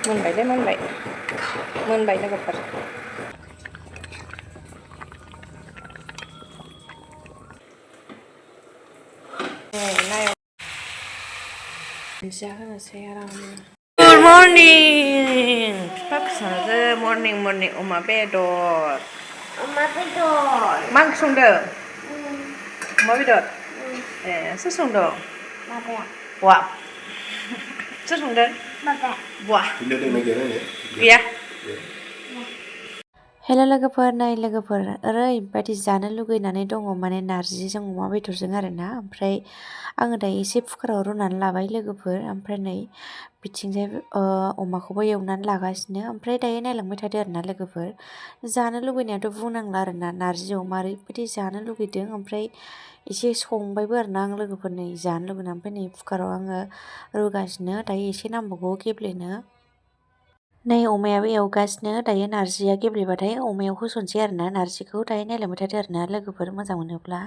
मोनबाय मोनबाय लोगोफोर जाहोनोसै आरामनो गुड मर्निं बिफा फिसाजो मर्निं अमा बेदर मा ओंख्रि संदों अमा बेदर ए सोर संदों बवा सोर संदों बवा गैया हेलो लोगोफोर नै लोगोफोर ओरैबायदि जानो लुगैनानै दङ माने नारजिजों अमा बेदरजों आरोना ओमफ्राय आङो दायो एसे कुकाराव रुनानै लाबाय लोगोफोर ओमफ्राय नै बिथिंजाय अमाखौबो एवनानै लागासिनो ओमफ्राय दायो नायलांबाय थादो आरोना लोगोफोर जानो लुगैनायाथ' बुंनांला आरोना नारजि अमा ओरैबायदि जानो लुगैदों ओमफ्राय एसे संबायबो आरोना आं लोगोफोर नै जानो लुगैना ओमफ्राय नै कुकाराव आङो रुगासिनो दायो एसे नांबावगौ गेब्लेनो नै अमायाबो एवगासिनो दायो नारजिया गेब्लेबाथाय अमायाव होसनसै आरोना नारजिखौ दायो नायलांबाय थादो आरोना लोगोफोर मोजां मोनोब्ला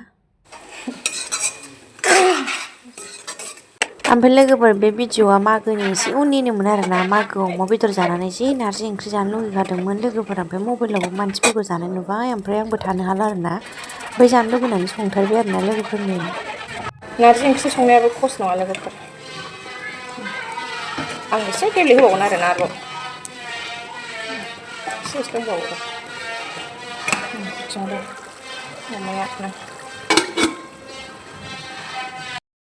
ओमफ्राय लोगोफोर बे भिडिअआ मागोनि एसे उननिनोमोन आरोना मागोआव अमा बेदर जानानै जि नारजि ओंख्रि जानो लुगैखादोंमोन लोगोफोर ओमफ्राय मबाइलावबो मानसिफोरखौ जानाय नुबाय ओमफ्राय आंबो थानो हाला आरोना ओमफ्राय जानो लुगैनानै संथारबाय आरोना लोगोफोरनि नारजि ओंख्रि संनायाबो खस्थ' नङा लोगोफोर आं एसे गेब्लेहोबावगोन आरोना आरोबाव एसे दंबावो अमाया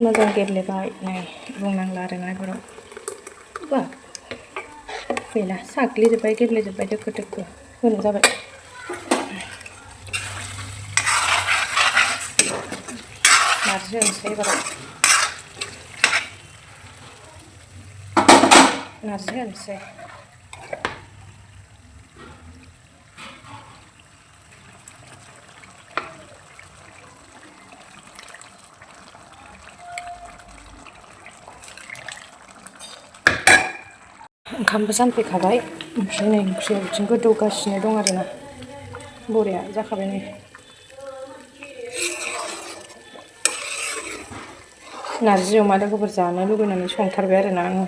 मोजां गेब्लेबाय नै बुंनांला आरोना बेफोराव गैला साग्लिजोब्बाय गेब्लेजोब्बाय दोखो दोखो होनो जाबाय नारजि होनोसै एबाराव नारजि होनोसै ओंखामबो जानफैखाबाय ओमफ्राय नै ओंख्रिया बिथिं गोदौगासिनो दं आरोना बरिया जाखाबाय नै नारजि अमा लोगोफोर जानो लुबैनानै संथारबाय आरोना आङो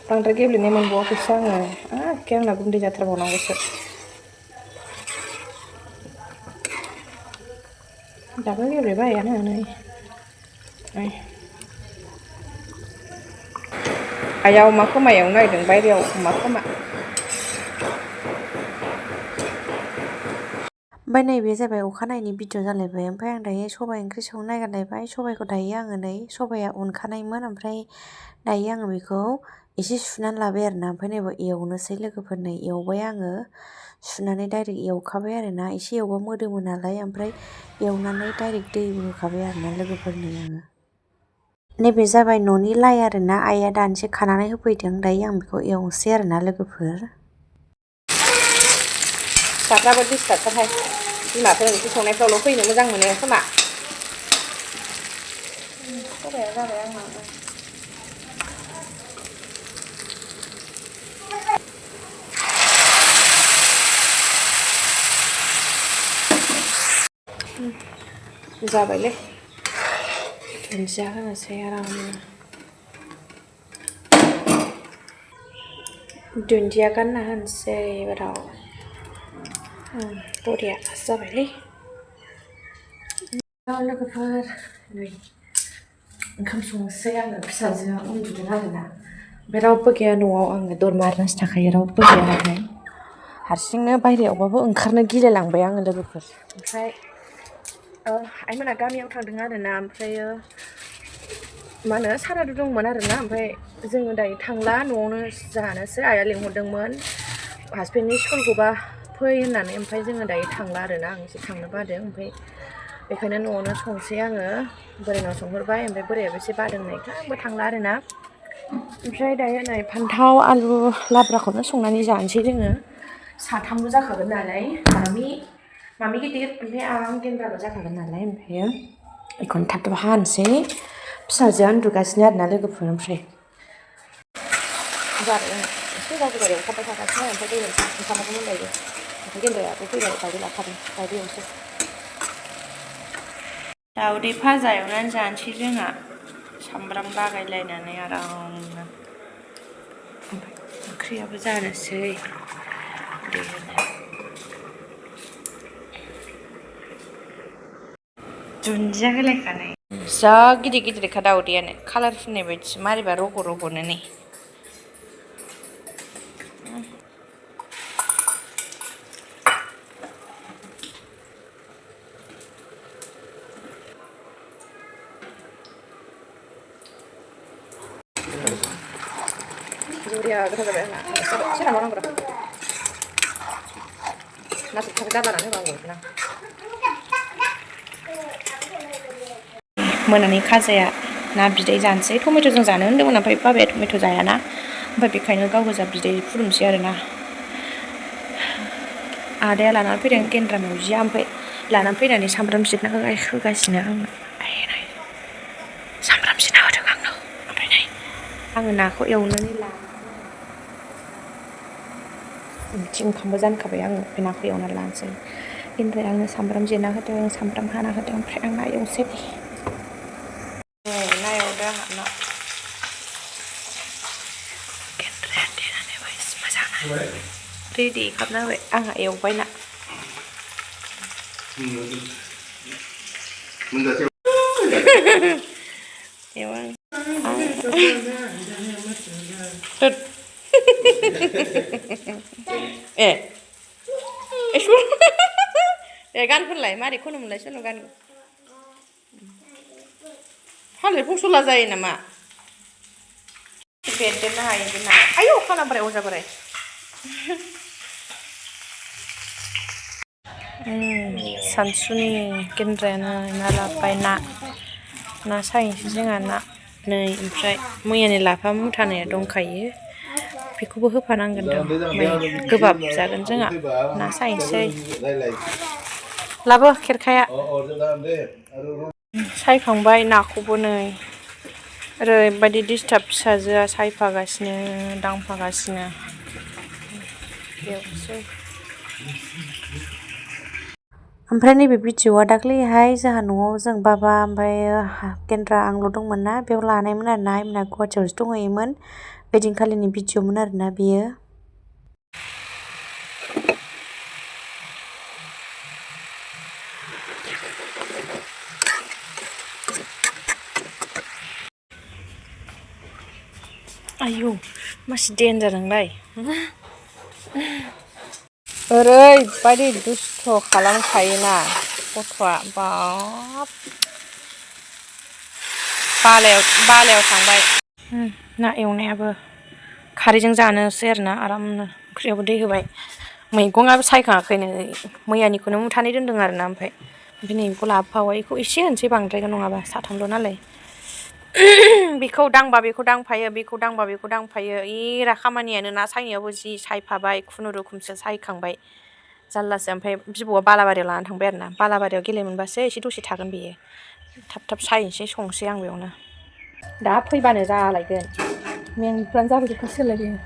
बांद्राय गेब्लेनाय मोनबावाखैसो आङो एखे आंना गुन्दै जाथारबावनांगौसो दाबो गेब्लेबायानो नै आइया अमा खोमा एवनो नागिरदों बायहेरायाव अमा खोमा ओमफ्राय नैबे जाबाय अखानायैनि भिडिअ जालायबाय ओमफ्राय आं दायो सबाइ ओंख्रि संनो नागिरलायबाय सबाइखौ दायो आङो नै सबाइया उनखानायमोन ओमफ्राय दायो आङो बेखौ एसे सुनानै लाबाय आरोना ओमफ्राय नैबे एवनोसै लोगोफोर नै एवबाय आङो सुनानै डाइरेक्ट एवखाबाय आरोना एसे एवबा मोदोमो नालाय ओमफ्राय एवनानै डाइरेक्ट दैबो होखाबाय आरोना लोगोफोरनो आङो नैबे जाबाय न'नि लाइ आरोना आइया दानसे खानानै होफैदों दायो आं बेखौ एवनोसै आरोना लोगोफोर फिसाफ्राबो डिस्टार्बथारहाय बिमाफोर ओंख्रि संनायफ्रावल' फैनो मोजां मोनो खोमा सबाया जाबाय आंना जाबायलै दुन्दिया होनोसै आरामनो दुन्दिया गानना होनोसै एबाराव बरिया जाबायलै लोगोफोर नै ओंखाम संनोसै आङो फिसाजोआ उन्दुदों आरोना ओमफ्राय रावबो गैया न'आव आङो दर मारनासो थाखायो रावबो गैया नालाय हारसिंनो बायहेरायावबाबो ओंखारनो गिलायलांबाय आङो लोगोफोर ओमफ्राय आइमोना गामियाव थांदों आरोना ओमफ्रायो मा होनो सारादु दंमोन आरोना ओमफ्राय जोङो दायो थांला न'आवनो जानोसै आइया लिंहरदोंमोन हासबेन्डनि स्कुल गबा फै होननानै ओमफ्राय जोङो दायो थांला आरोना आं एसे थांनो बादों ओमफ्राय बेखायनो न'आवनो संसै आङो बोरायनाव संहरबाय ओमफ्राय बोरायाबो एसे बादोंनायखाय आंबो थांला आरोना ओमफ्राय दायो नै फान्थाव आलु लाब्राखौनो संनानै जानोसै जोङो साथामबो जाखागोन नालाय मामि गिदिर ओमफ्राय आं गेन्द्राबो जाखागोन नालाय ओमफ्रायो बेखौनो थाब थाब हानोसै फिसाजोआ उन्दुगासिनो आरोना लोगोफोर ओमफ्राय जाबाय आङो एसे गावबो एवखाबाय थागासिनो ओमफ्राय दै ओंखामाबो मोनबायबो ओमफ्राय गेन्द्रायाबो फैबाय दावदै लाखादों दावदै एवनोसै दाउदै भाजा एवनानै जानोसै जोंहा सामब्राम लागायलायनानै आरामनो ओमफ्राय ओंख्रियाबो जानोसै दुन्दिया होलायखानाय जा गिदिर गिदिरखा दाउदैयानो कालार फुननाय बायदिसो मारैबा रग' रग'नो नै Juria goथाव जाबाय आंना सोरनाव नांगौ र' नाथुर थाब गारलानानै होबा आंगौ मोनानि खाजाया ना बिदै जानोसै टमेट'जों जानो होन्दोंमोन ओमफ्राय बाबाया टमेट' जायाना ओमफ्राय बेखायनो गाव गोजा बिदै फुदुंसै आरोना आदाया लानानै फैदों गेन्द्रा मावजिया ओमफ्राय लानानै फैनानै सामब्राम जिरना होगासिनो आंनो सामब्राम जिरना होदों आंनो ओमफ्राय नै आङो नाखौ एवनानै ओंखामबो जानखाबाय आङो बे नाखौ एवनानै लानोसै बेनिफ्राय आङो सामब्राम जिरना होदों सामब्राम हाना होदों ओमफ्राय आं ना एवनोसै ना एवदों आंहा ना गेन्द्राया देनानै मोजां रेडि खालामना होबाय आंहा एवबाय ना एवा ए गान खनलाय मारै खनोमोनलाय सल' गानखौ हालाय फसला जायो नामा बेरदेरनो हायो बे ना आयौ खाना बोराय अजा बोराय सानसुनि गेन्द्रायानो ना लाबोबाय ना सायनोसै जोंहा ना नै ओमफ्राय मैयानि लाफा मुथानाया दंखायो बेखौबो होफानांगोन थ' ओमफ्राय गोबाब जागोन जोंहा ना सायनोसै लाबो खेरखाया सायखांबाय नाखौबो नै ओरैबायदि डिस्टार्ब फिसाजोआ सायफागासिनो दांफागासिनो बेयावसै ओमफ्राय नैबे भिडिअ'आ दाख्लैहाय जोंहा न'आव जों बाबा ओमफ्राय गेन्द्रा आंल' दंमोन ना बेयाव लानायमोन आरोना आइमोना गुवाहाटियावसो दंहैयोमोन ओइदिनखालिनि भिडिअ'मोन आरोना बेयो आयौ मासि देन्जार नोंलाय ओरैबायदि दुस्थ' खालामखायोना गथ'आ बाब बालायाव थांबाय ना एवनायाबो खारैजों जानोसै आरोना आरामनो ओंख्रियावबो दै होबाय मैगङाबो सायखाङाखैनो मैयानिखौनो मुथानै दोन्दों आरोना ओमफ्राय बेखौ लाबोफाबाय बेखौ एसे होनोसै बांद्रायगोन नङाबा साथामल' नालाय बेखौ दांबा बेखौ दांफायो बेखौ दांबा बेखौ दांफायो एरा खामानियानो ना सायनायावबो जि सायफाबाय खुनुरुखुमसो सायखांबाय जारलासो ओमफ्राय बिबौआ बालाबारियाव लानानै थांबाय आरोना बालाबारियाव गेलेनो मोनबासो एसे दसे थागोन बेयो थाब सायनोसै संसै आं बेयावनो दा फैबानो जालायगोन मेंफ्रानो जाबोजोबखासैलाय बेयो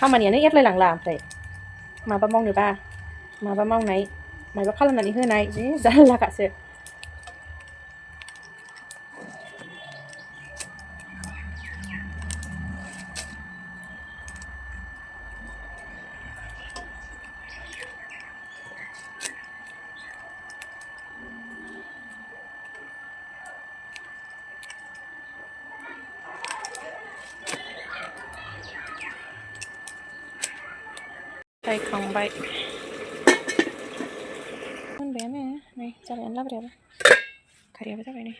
खामानियानो एरलायलांला ओमफ्राय माबा मावनोबा माबा मावनाय माबा खालामनानै होनाय जि जारलाखासो सायखांबाय मोनबायानो नै जाबायानो लाब्रायाबो खारैयाबो जाबाय नै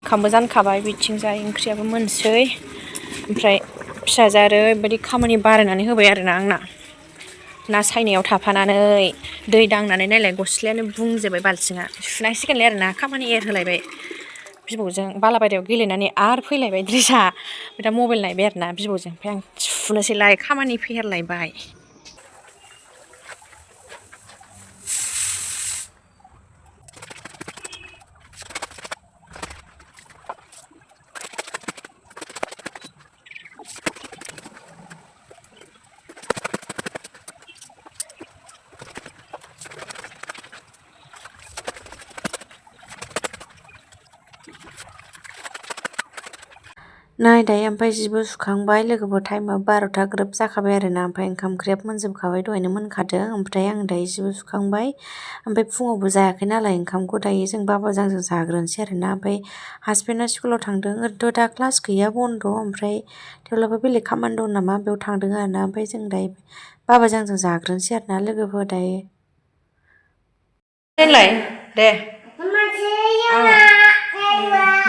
ओंखामबो जानखाबाय बिथिंजाय ओंख्रियाबो मोनसै ओमफ्राय फिसाजोआ ओरैबायदि खामानि बारायनानै होबाय आरोना आंना ना सायनायाव थाफानानै दै दांनानै नायलाय गस्लायानो बुंजोबबाय बाल्थिङा सुनांसिगोनलाय आरोना खामानि एरहोलायबाय बिबौजों बालाबारियाव गेलेनानै आरो फैलायबाय द्रेसा दा मबाइल नायबाय आरोना बिबौजों ओमफ्राय आं सुनोसैलाय खामानि फेहेरलायबाय नै दायो ओमफ्राय जिबो सुखांबाय लोगोफोर टाइमा 12था ग्रोब जाखाबाय आरोना ओमफ्राय ओंखाम ओंख्रियाबो मोनजोबखाबाय दहायनो मोनखादों ओमफ्राय आं दायो जिबो सुखांबाय ओमफ्राय फुङावबो जायाखै नालाय ओंखामखौ दायो जों बाबाजों आंजों जाग्रोनोसै आरोना ओमफ्राय हासबेन्डआ स्कुलाव थांदों ओरैनोथ' दा क्लास गैया बन्द' ओमफ्राय थेवब्लाबो बेलेग खामानि दं नामा बेयाव थांदों आरोना ओमफ्य जों दायो बाबाजों आंजों जाग्रोनोसै आरोना लोगोफोर दायो दोनलाय दे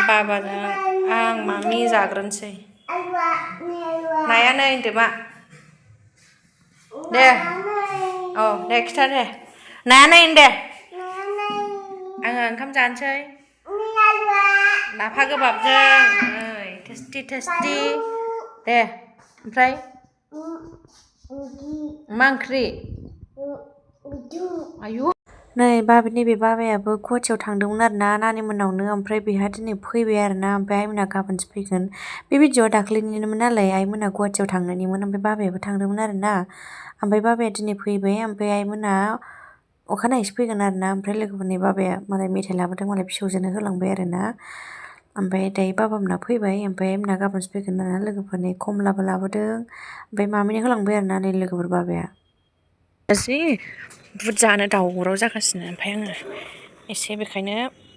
बाबाजों आं मामि जाग्रोनोसै नाया नै होनदो मा दे औ दे खिथा दे नाया नै होन दे आङो ओंखाम जानोसै लाफा गोबाबजों नै टेस्टि टेस्टि दे ओमफ्राय मा ओंख्रि आयु नै नैबे बाबायाबो गुवाहाटियाव थांदोंमोन आरोना नानि मोननावनो ओमफ्राय बेहा दिनै फैबाय आरोना ओमफ्राय आइमोना गाबोनसो फैगोन बे भिडिअ'आ दाख्लैनिनोमोन नालाय आइमोना गुवाहाटियाव थांनायनिमोन ओमफ्राय बाबायाबो थांदोंमोन आरोना ओमफ्राय बाबाया दिनै फैबाय ओमफ्राय आइमोना अखानायैसो फैगोन आरोना ओमफ्राय लोगोफोरनि बाबाया मालाय मेथाइ लाबोदों मालाय फिसौजोनो होलांबाय आरोना ओमफ्राय दायो बाबामोना फैबाय ओमफ्राय आइमोना गाबोनसो फैगोन आरोना लोगोफोरनि खमलाबो लाबोदों ओमफ्राय मामिनो होलांबाय आरोना नै लोगोफोर बाबाया जि बुट जानो दावराव जागासिनो ओमफ्राय आङो एसे बेखायनो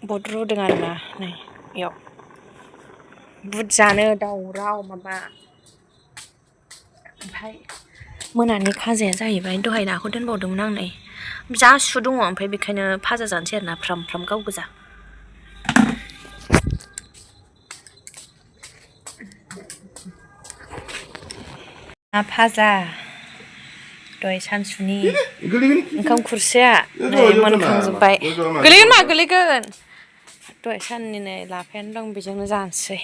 बुट रुदों आरोना नै बेयाव बुट जानो दावराव माबा ओमफ्राय मोनानि खाजाया जाहैबाय दहाय नाखौ दोनबावदोंमोन आं नै जा सु दङ ओमफ्राय बेखायनो फाजा जानोसै आरोना फ्राम फ्राम गाव गोजा ना फाजा दहाय सानसुनि ओंखाम खुरसेया नै मोनखांजोब्बाय गोलैगोन मा गोलैगोन दहाय साननि नै लाफायानो दं बेजोंनो जानोसै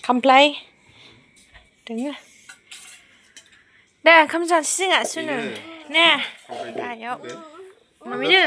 खामफ्लाय दोङो दे ओंखाम जानोसै जोंहा सुनु ने गाहायाव मामिनो